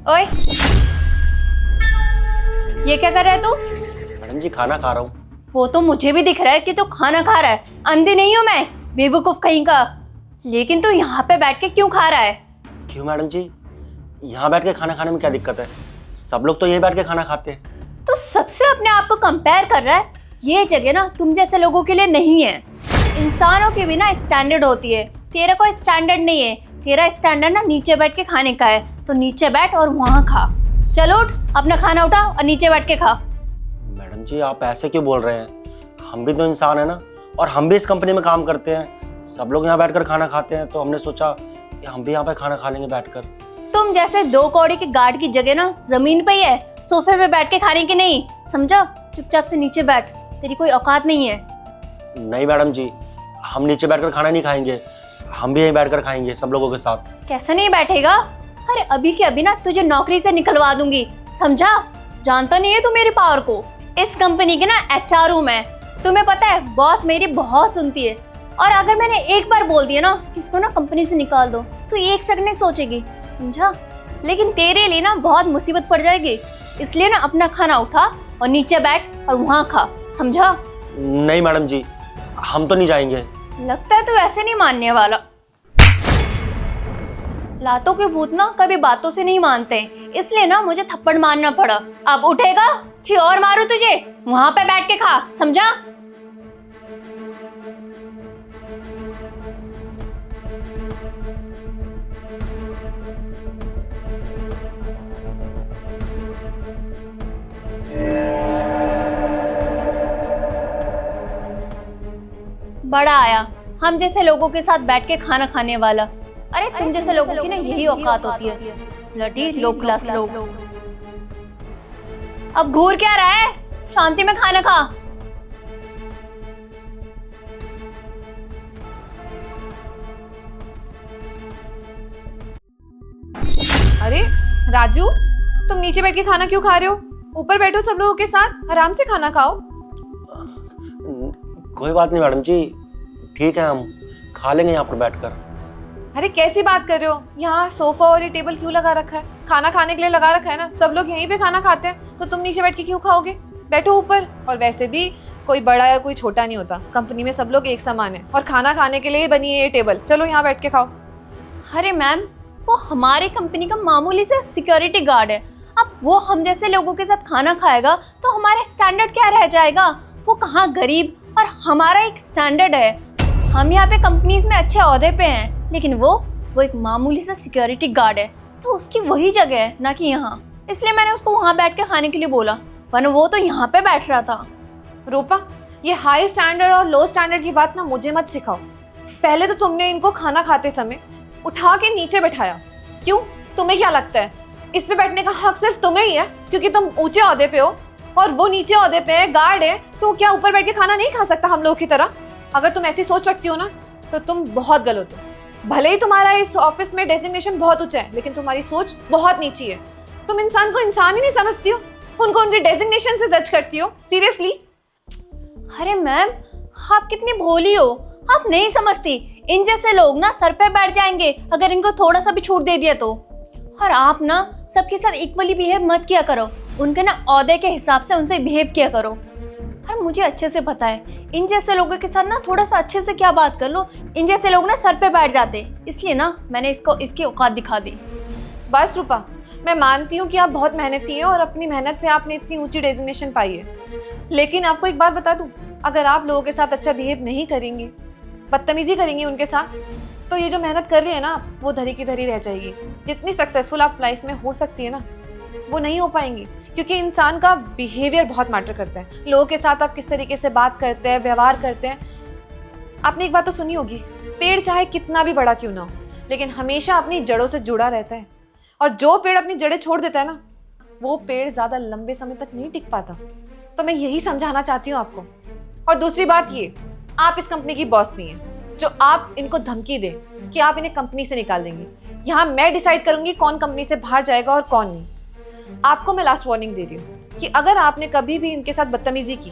ओए, ये क्या कर रहा है तू? मैडम जी खाना खा रहा हूँ। वो तो मुझे भी दिख रहा है कि तू खाना खा रहा है। अंधी नहीं हूं मैं, बेवकूफ कहीं का। लेकिन तू यहाँ पे बैठ के क्यों खा रहा है? क्यों मैडम जी, यहाँ बैठ के खाना खाने में क्या दिक्कत है? सब लोग तो यही बैठ के खाना खाते हैं। तू सबसे अपने आप को कंपेयर कर रहा है। ये जगह ना तुम जैसे लोगों के लिए नहीं है। इंसानों की भी ना स्टैंडर्ड होती है। तेरा कोई स्टैंडर्ड नहीं है। तेरा स्टैंडर्ड ना नीचे बैठ के खाने का है, तो नीचे बैठ और वहाँ खा। चलो उठ, अपना खाना उठा और नीचे बैठ के खा। मैडम जी आप ऐसे क्यों बोल रहे हैं? हम भी तो इंसान है ना, और हम भी इस कंपनी में काम करते हैं। सब लोग यहाँ बैठकर खाना खाते हैं, तो हमने सोचा कि हम भी यहाँ पे खाना खा लेंगे बैठकर। तुम जैसे 2 कौड़ी के गार्ड की जगह ना जमीन पे ही है, सोफे पे बैठ के खाने की नहीं, समझा? चुपचाप से नीचे बैठ, तेरी कोई औकात नहीं है। नहीं मैडम जी, हम नीचे बैठकर खाना नहीं खाएंगे, हम भी यहीं बैठकर खाएंगे सब लोगों के साथ। कैसे नहीं बैठेगा? अरे अभी के अभी ना तुझे नौकरी से निकलवा दूंगी, समझा? जानता नहीं है तू मेरी पावर को। इस कंपनी के ना HR हूँ मैं। तुम्हें पता है बॉस मेरी बहुत सुनती है, और अगर मैंने एक बार बोल दिया ना कि इसको ना कंपनी से निकाल दो, तो 1 सेकंड नहीं सोचेगी, समझा? लेकिन तेरे लिए ना बहुत मुसीबत पड़ जाएगी, इसलिए ना अपना खाना उठा और नीचे बैठ और वहाँ खा, समझा? नहीं मैडम जी, हम तो नहीं जाएंगे। लगता है तू ऐसे नहीं मानने वाला। लातों के भूत ना कभी बातों से नहीं मानते, इसलिए ना मुझे थप्पड़ मारना पड़ा। अब उठेगा कि और मारू तुझे? वहां पे बैठ के खा, समझा? बड़ा आया हम जैसे लोगों के साथ बैठ के खाना खाने वाला। अरे तुम जैसे लोगों की ना यही औकात होती है, ब्लडी लो क्लास लोग। अब घूर क्या रहा है? शांति में खाना खा। अरे राजू, तुम नीचे बैठ के खाना क्यों खा रहे हो? ऊपर बैठो सब लोगों के साथ, आराम से खाना खाओ। कोई बात नहीं मैडम जी, ठीक है, हम खा लेंगे यहाँ पर बैठकर। अरे कैसी बात कर रहे हो? यहाँ सोफा और ये टेबल क्यों लगा रखा है? खाना खाने के लिए लगा रखा है ना, सब लोग यहीं पे खाना खाते हैं, तो तुम नीचे बैठ के क्यों खाओगे? बैठो ऊपर। और वैसे भी कोई बड़ा या कोई छोटा नहीं होता, कंपनी में सब लोग एक समान है, और खाना खाने के लिए बनी है ये टेबल। चलो यहाँ बैठ के खाओ। अरे मैम, वो हमारी कंपनी का मामूली से सिक्योरिटी गार्ड है। अब वो हम जैसे लोगों के साथ खाना खाएगा तो हमारा स्टैंडर्ड क्या रह जाएगा? वो कहाँ गरीब, और हमारा एक स्टैंडर्ड है। हम यहाँ पे कंपनीज में अच्छे ओहदे पे हैं, लेकिन वो एक मामूली सा सिक्योरिटी गार्ड है, तो उसकी वही जगह है ना कि यहाँ। इसलिए मैंने उसको वहाँ बैठ के खाने के लिए बोला, वरना वो तो यहाँ पे बैठ रहा था। रूपा, ये हाई स्टैंडर्ड और लो स्टैंडर्ड की बात ना मुझे मत सिखाओ। पहले तो तुमने इनको खाना खाते समय उठा के नीचे बैठाया। क्यों? तुम्हें क्या लगता है इस पे बैठने का हक सिर्फ तुम्हें ही है क्योंकि तुम ऊंचे ओहदे पे हो, और वो नीचे ओहदे पे है, गार्ड है, तो क्या ऊपर बैठ के खाना नहीं खा सकता हम लोग की तरह? अगर तुम ऐसी सोच रखती हो ना, तो तुम बहुत गलत हो। भले ही तुम्हारा इस ऑफिस में डेजिग्नेशन बहुत ऊंचा है, लेकिन तुम्हारी सोच बहुत नीची है। तुम इंसान को इंसान ही नहीं समझती हो, उनको उनके डेजिग्नेशन से जज करती हो। सीरियसली। अरे मैम, आप कितनी भोली हो, आप नहीं समझती। इन जैसे लोग ना सर पे बैठ जाएंगे अगर इनको थोड़ा सा भी छूट दे दिया तो। और आप ना सबके साथ इक्वली बिहेव मत किया करो, उनके ना ओहदे के हिसाब से उनसे बिहेव किया करो। और मुझे अच्छे से पता है इन जैसे लोगों के साथ ना थोड़ा सा अच्छे से क्या बात कर लो, इन जैसे लोग ना सर पे बैठ जाते, इसलिए ना मैंने इसकी औकात दिखा दी। बस रूपा, मैं मानती हूँ कि आप बहुत मेहनती हैं और अपनी मेहनत से आपने इतनी ऊंची डेजिग्नेशन पाई है, लेकिन आपको एक बात बता दूं, अगर आप लोगों के साथ अच्छा बिहेव नहीं करेंगी, बदतमीजी करेंगी उनके साथ, तो ये जो मेहनत कर रही है ना, वो धरी की धरी रह जाएगी। जितनी सक्सेसफुल आप लाइफ में हो सकती है ना, वो नहीं हो पाएंगी, क्योंकि इंसान का बिहेवियर बहुत मैटर करता है। लोगों के साथ आप किस तरीके से बात करते हैं, व्यवहार करते हैं। आपने एक बात तो सुनी होगी, पेड़ चाहे कितना भी बड़ा क्यों ना हो, लेकिन हमेशा अपनी जड़ों से जुड़ा रहता है, और जो पेड़ अपनी जड़ें छोड़ देता है ना, वो पेड़ ज्यादा लंबे समय तक नहीं टिक पाता। तो मैं यही समझाना चाहती हूँ आपको। और दूसरी बात ये, आप इस कंपनी की बॉस नहीं है जो आप इनको धमकी दे कि आप इन्हें कंपनी से निकाल देंगे। यहाँ मैं डिसाइड करूंगी कौन कंपनी से बाहर जाएगा और कौन नहीं। आपको मैं लास्ट वार्निंग दे रही हूँ कि अगर आपने कभी भी इनके साथ बदतमीजी की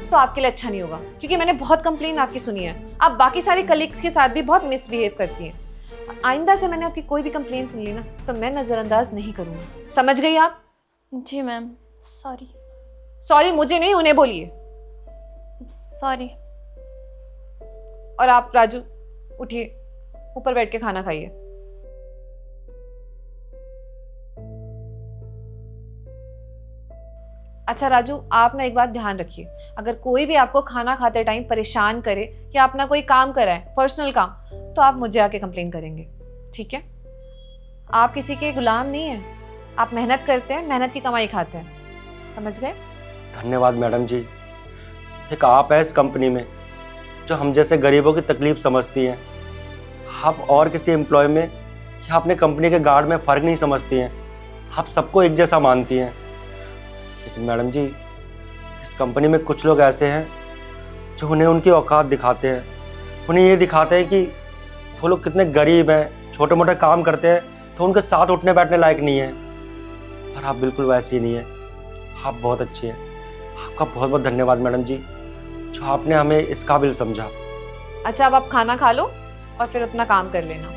तो आपके लिए अच्छा नहीं होगा, क्योंकि मैंने बहुत कंप्लेन आपकी सुनी है। आप बाकी सारे कलीग्स के साथ भी बहुत मिसबिहेव करती हैं। आइंदा से मैंने आपकी कोई भी कंप्लेन सुन ली ना तो मैं नज़रअंदाज नहीं करूँगी, समझ गई आप? जी मैम, सॉरी। सॉरी मुझे नहीं, उन्हें बोलिए। सॉरी। और आप राजू उठिए, ऊपर बैठ के खाना खाइए। अच्छा राजू, आप ना एक बात ध्यान रखिए, अगर कोई भी आपको खाना खाते टाइम परेशान करे या अपना कोई काम कराए, पर्सनल काम, तो आप मुझे आके कंप्लेन करेंगे, ठीक है? आप किसी के गुलाम नहीं हैं, आप मेहनत करते हैं, मेहनत की कमाई खाते हैं, समझ गए? धन्यवाद मैडम जी। एक आप है इस कंपनी में जो हम जैसे गरीबों की तकलीफ समझती हैं। आप और किसी एम्प्लॉय में या अपने कंपनी के गार्ड में फ़र्क नहीं समझती हैं, आप सबको एक जैसा मानती हैं। लेकिन मैडम जी, इस कंपनी में कुछ लोग ऐसे हैं जो उन्हें उनकी औकात दिखाते हैं, उन्हें ये दिखाते हैं कि वो लोग कितने गरीब हैं, छोटे मोटे काम करते हैं तो उनके साथ उठने बैठने लायक नहीं है। पर आप बिल्कुल वैसी ही नहीं है, आप बहुत अच्छी हैं। आपका बहुत बहुत धन्यवाद मैडम जी, जो आपने हमें इस काबिल समझा। अच्छा अब आप खाना खा लो और फिर अपना काम कर लेना।